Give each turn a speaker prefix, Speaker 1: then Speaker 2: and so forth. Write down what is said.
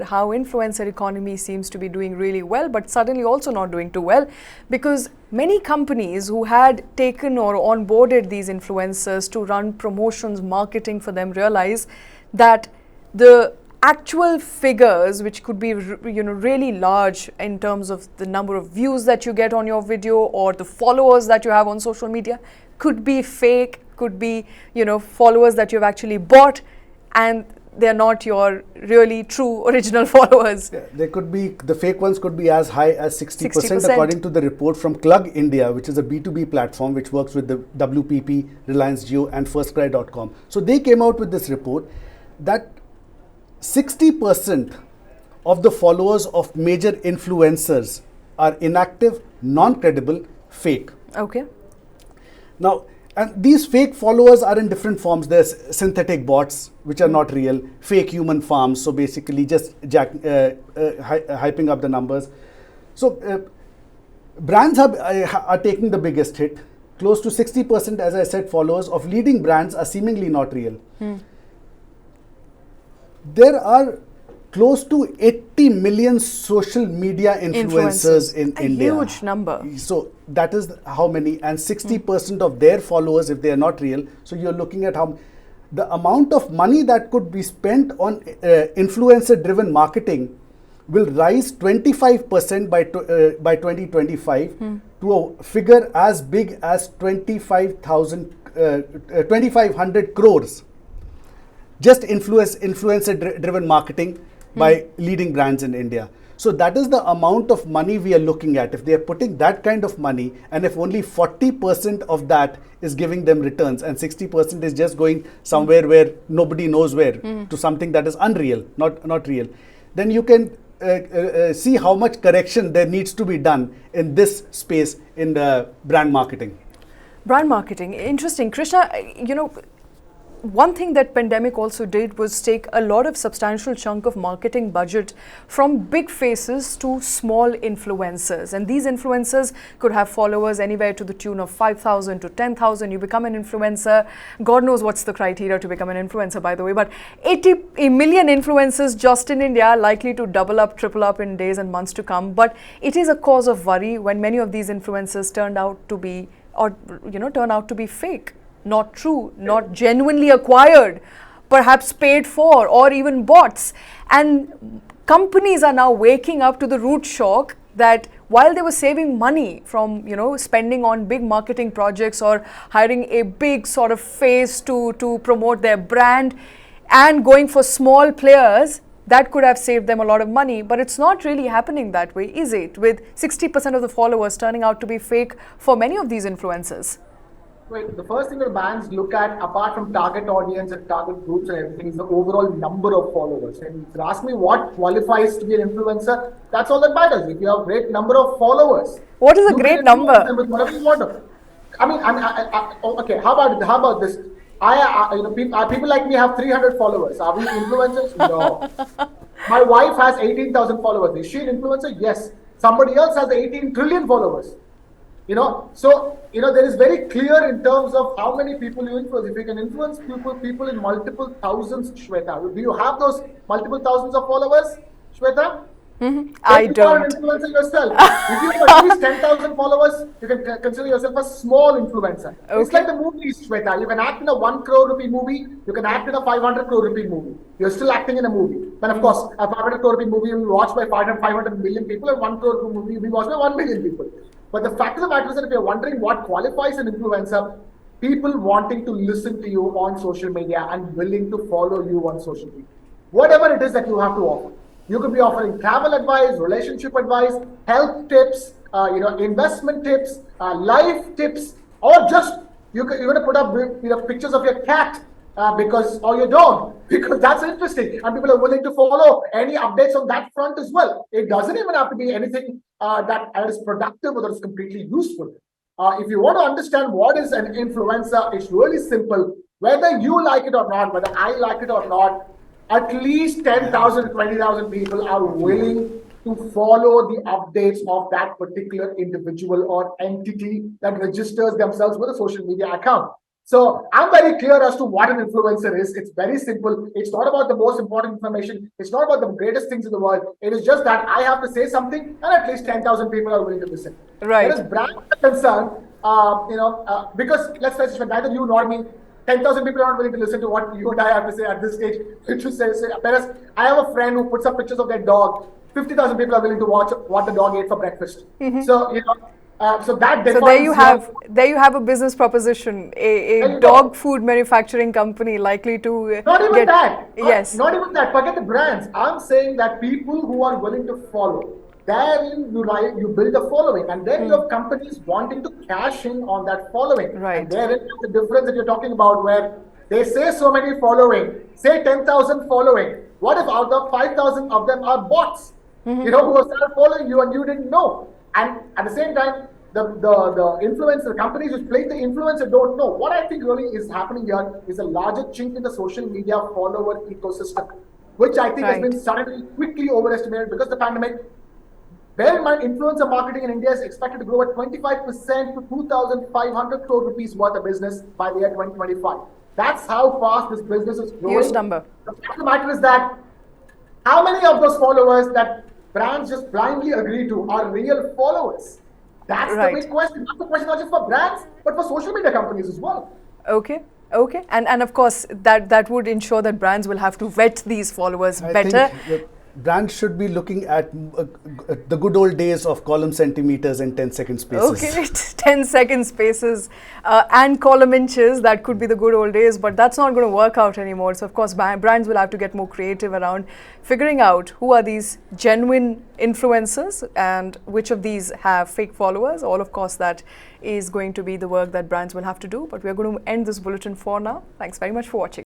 Speaker 1: how influencer economy seems to be doing really well, but suddenly also not doing too well, because many companies who had taken or onboarded these influencers to run promotions, marketing for them, realize that the actual figures, which could be really large in terms of the number of views that you get on your video or the followers that you have on social media, could be fake, could be followers that you've actually bought, and they're not your really true original followers.
Speaker 2: Yeah, they could be, the fake ones could be as high as 60%, according to the report from Klug India, which is a B2B platform which works with the WPP, Reliance Jio and FirstCry.com. So they came out with this report that 60% of the followers of major influencers are inactive, non-credible, fake.
Speaker 1: Okay.
Speaker 2: Now, and these fake followers are in different forms. There's synthetic bots, which are not real, fake human farms, so basically just hyping up the numbers. So brands are taking the biggest hit. Close to 60%, as I said, followers of leading brands are seemingly not real. There are close to 80 million social media influencers in India.
Speaker 1: A huge number.
Speaker 2: So that is how many, and 60% of their followers, if they are not real. So you're looking at how the amount of money that could be spent on influencer-driven marketing will rise 25% by 2025 to a figure as big as 2,500 crores. Just influencer-driven marketing by leading brands in India. So that is the amount of money we are looking at. If they are putting that kind of money, and if only 40% of that is giving them returns and 60% is just going somewhere where nobody knows where, to something that is unreal, not real, then you can see how much correction there needs to be done in this space in the brand marketing.
Speaker 1: Brand marketing, interesting. Krishna, one thing that pandemic also did was take a lot of substantial chunk of marketing budget from big faces to small influencers. And these influencers could have followers anywhere to the tune of 5,000 to 10,000. You become an influencer. God knows what's the criteria to become an influencer, by the way. But 80 million influencers just in India are likely to double up, triple up in days and months to come. But it is a cause of worry when many of these influencers turn out to be fake. Not true, not genuinely acquired, perhaps paid for, or even bots. And companies are now waking up to the root shock that while they were saving money from spending on big marketing projects or hiring a big sort of face to promote their brand and going for small players, that could have saved them a lot of money. But it's not really happening that way, is it? With 60% of the followers turning out to be fake for many of these influencers.
Speaker 3: Well, the first thing that brands look at, apart from target audience and target groups and everything, is the overall number of followers. And if you ask me what qualifies to be an influencer, that's all that matters. If you have a great number of followers,
Speaker 1: what is a great number?
Speaker 3: With whatever you want to. Okay. How about this? People like me have 300 followers. Are we influencers? No. My wife has 18,000 followers. Is she an influencer? Yes. Somebody else has 18 trillion followers. There is very clear in terms of how many people you influence. If you can influence people in multiple thousands, Shweta, do you have those multiple thousands of followers, Shweta?
Speaker 1: I don't.
Speaker 3: You are an influencer yourself. If you have at least 10,000 followers, you can consider yourself a small influencer. Okay. It's like the movies, Shweta. You can act in a 1 crore rupee movie. You can act in a 500 crore rupee movie. You're still acting in a movie. But of course, a 500 crore rupee movie will be watched by 500 million people, and 1 crore rupee movie will be watched by 1 million people. But the fact of the matter is that if you're wondering what qualifies an influencer, people wanting to listen to you on social media and willing to follow you on social media. Whatever it is that you have to offer. You could be offering travel advice, relationship advice, health tips, investment tips, life tips, or just you're going to put up pictures of your cat or your dog, because that's interesting, and people are willing to follow any updates on that front as well. It doesn't even have to be anything that is productive or that is completely useful. If you want to understand what is an influencer, it's really simple. Whether you like it or not, whether I like it or not, at least 10,000, 20,000 people are willing to follow the updates of that particular individual or entity that registers themselves with a social media account. So I'm very clear as to what an influencer is. It's very simple. It's not about the most important information. It's not about the greatest things in the world. It is just that I have to say something, and at least 10,000 people are willing to listen.
Speaker 1: Right.
Speaker 3: Whereas brands are concerned, because let's face it, neither you nor me, 10,000 people are not willing to listen to what you and I have to say at this stage. Whereas I have a friend who puts up pictures of their dog. 50,000 people are willing to watch what the dog ate for breakfast. So so that defines.
Speaker 1: So there you have a business proposition, a dog food manufacturing company likely to
Speaker 3: not even
Speaker 1: get,
Speaker 3: that.
Speaker 1: Yes.
Speaker 3: Not even that. Forget the brands. I'm saying that people who are willing to follow, therein you build a following, and then you have companies wanting to cash in on that following.
Speaker 1: Right.
Speaker 3: And therein is the difference that you're talking about, where they say so many following, say 10,000 following. What if out of 5,000 of them are bots? Who have started following you and you didn't know? And at the same time, the influencer companies which play the influencer don't know. What I think really is happening here is a larger chink in the social media follower ecosystem, which I think has been suddenly quickly overestimated because of the pandemic. Bear in mind, influencer marketing in India is expected to grow at 25% to 2,500 crore rupees worth of business by the year 2025. That's how fast this business is growing.
Speaker 1: Huge number.
Speaker 3: The fact of the matter is that how many of those followers that brands just blindly agree to are real followers? That's the big question. That's the question not just for brands, but for social media companies as well.
Speaker 1: Okay. And of course, that would ensure that brands will have to vet these followers better.
Speaker 2: I think brands should be looking at the good old days of column centimeters and 10-second spaces.
Speaker 1: Okay, 10-second spaces and column inches, that could be the good old days, but that's not going to work out anymore. So of course, brands will have to get more creative around figuring out who are these genuine influencers and which of these have fake followers. All of course, that is going to be the work that brands will have to do. But we're going to end this bulletin for now. Thanks very much for watching.